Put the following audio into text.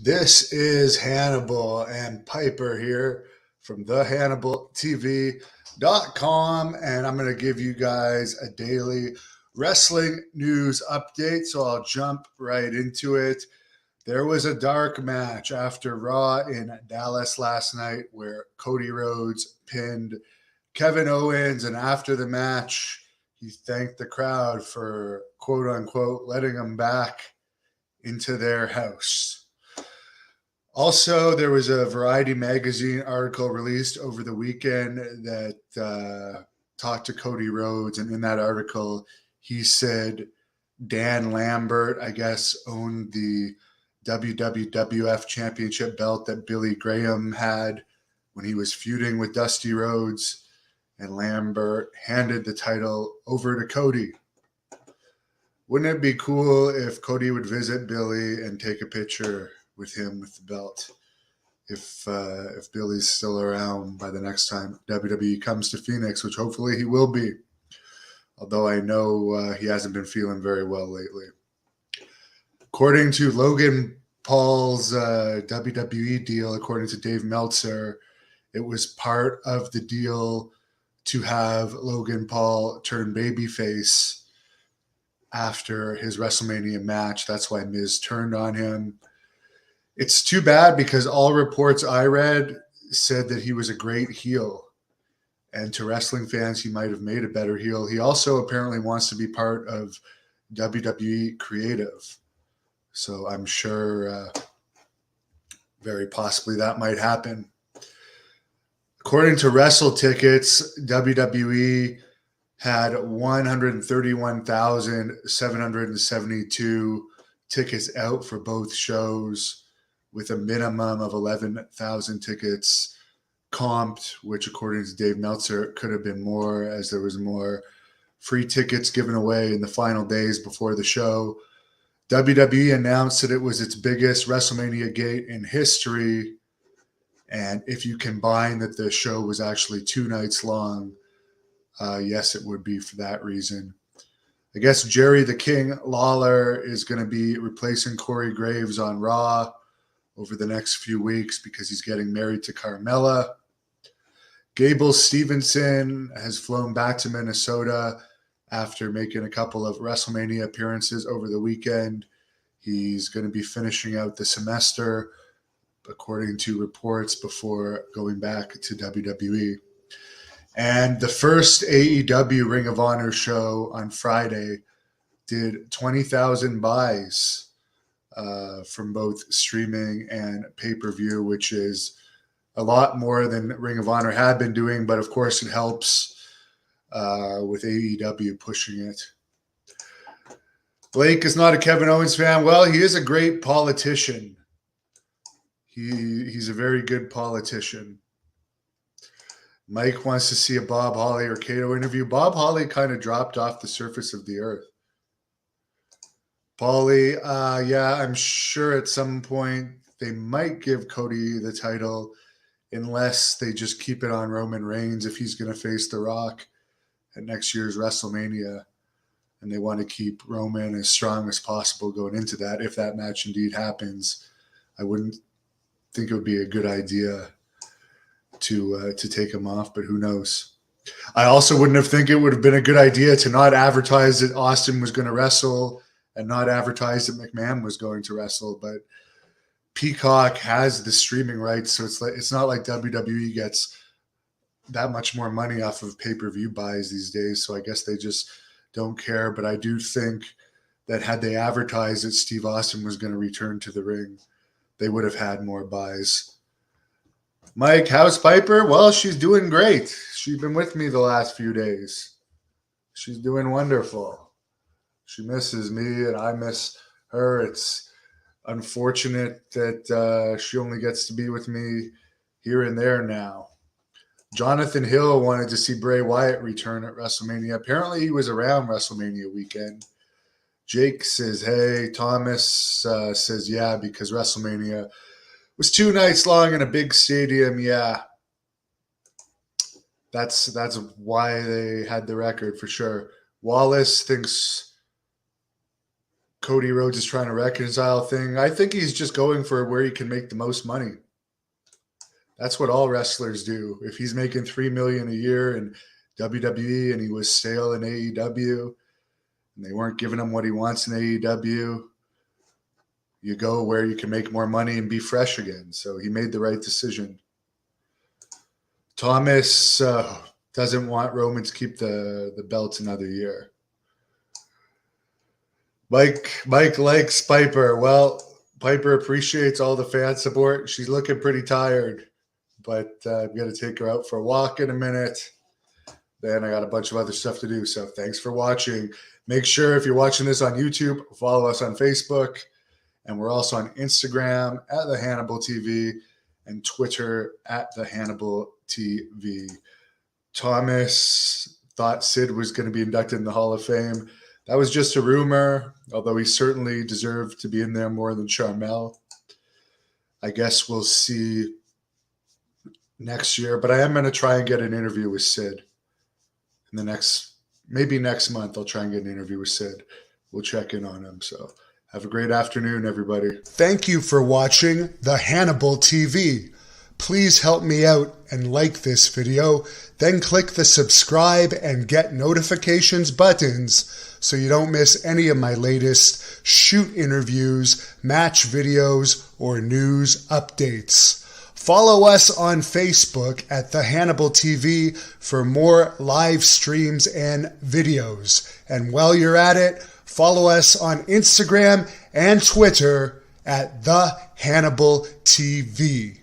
This is Hannibal and Piper here from thehannibaltv.com, and I'm going to give you guys a daily wrestling news update. So I'll jump right into it. There was a dark match after Raw in Dallas last night where Cody Rhodes pinned Kevin Owens, and after the match, he thanked the crowd for quote unquote letting him back into their house. Also, there was a Variety magazine article released over the weekend that talked to Cody Rhodes, and in that article, he said Dan Lambert, I guess, owned the WWF Championship belt that Billy Graham had when he was feuding with Dusty Rhodes, and Lambert handed the title over to Cody. Wouldn't it be cool if Cody would visit Billy and take a picture with him with the belt? If Billy's still around by the next time WWE comes to Phoenix, which hopefully he will be, although I know he hasn't been feeling very well lately. According to Logan Paul's WWE deal, according to Dave Meltzer, it was part of the deal to have Logan Paul turn babyface after his WrestleMania match. That's why Miz turned on him. It's too bad because all reports I read said that he was a great heel. And to wrestling fans, he might have made a better heel. He also apparently wants to be part of WWE Creative. So I'm sure very possibly that might happen. According to Wrestle Tickets, WWE had 131,772 tickets out for both shows, with a minimum of 11,000 tickets comped, which according to Dave Meltzer could have been more, as there was more free tickets given away in the final days before the show. WWE announced that it was its biggest WrestleMania gate in history, and if you combine that the show was actually 2 nights long, yes, it would be for that reason. I guess Jerry the King Lawler is going to be replacing Corey Graves on Raw over the next few weeks because he's getting married to Carmella. Gable Stevenson has flown back to Minnesota after making a couple of WrestleMania appearances over the weekend. He's going to be finishing out the semester, according to reports, before going back to WWE. And the first AEW Ring of Honor show on Friday did 20,000 buys from both streaming and pay-per-view, which is a lot more than Ring of Honor had been doing, but of course it helps with AEW pushing it. Blake is not a Kevin Owens fan. Well, he is a great politician. He's a very good politician. Mike wants to see a Bob Holly or Cato interview. Bob Holly kind of dropped off the surface of the earth. Paulie, yeah, I'm sure at some point they might give Cody the title unless they just keep it on Roman Reigns if he's going to face The Rock at next year's WrestleMania. And they want to keep Roman as strong as possible going into that. If that match indeed happens, I wouldn't think it would be a good idea to take him off, but who knows? I also wouldn't have think it would have been a good idea to not advertise that Austin was going to wrestle and not advertise that McMahon was going to wrestle. But Peacock has the streaming rights, so it's not like WWE gets that much more money off of pay-per-view buys these days. So I guess they just don't care. But I do think that had they advertised that Steve Austin was going to return to the ring, they would have had more buys. Mike, how's Piper? Well, she's doing great. She's been with me the last few days. She's doing wonderful. She misses me and I miss her. It's unfortunate that she only gets to be with me here and there now. Jonathan Hill wanted to see Bray Wyatt return at WrestleMania. Apparently he was around WrestleMania weekend. Jake says, hey. Thomas says, yeah, because WrestleMania was 2 nights long in a big stadium. Yeah, that's why they had the record for sure. Wallace thinks Cody Rhodes is trying to reconcile thing. I think he's just going for where he can make the most money. That's what all wrestlers do. If he's making $3 million a year in WWE and he was stale in AEW and they weren't giving him what he wants in AEW, you go where you can make more money and be fresh again. So he made the right decision. Thomas doesn't want Roman to keep the belt another year. Mike likes Piper. Well, Piper appreciates all the fan support. She's looking pretty tired, but I'm going to take her out for a walk in a minute. Then I got a bunch of other stuff to do. So thanks for watching. Make sure if you're watching this on YouTube, follow us on Facebook. And we're also on Instagram at The Hannibal TV and Twitter at The Hannibal TV. Thomas thought Sid was going to be inducted in the Hall of Fame. That was just a rumor, although he certainly deserved to be in there more than Sharmell. I guess we'll see next year, but I am going to try and get an interview with Sid in the maybe next month. I'll try and get an interview with Sid. We'll check in on him. So have a great afternoon, everybody. Thank you for watching The Hannibal TV. Please help me out and like this video, then click the subscribe and get notifications buttons so you don't miss any of my latest shoot interviews, match videos, or news updates. Follow us on Facebook at The Hannibal TV for more live streams and videos. And while you're at it, follow us on Instagram and Twitter at The Hannibal TV.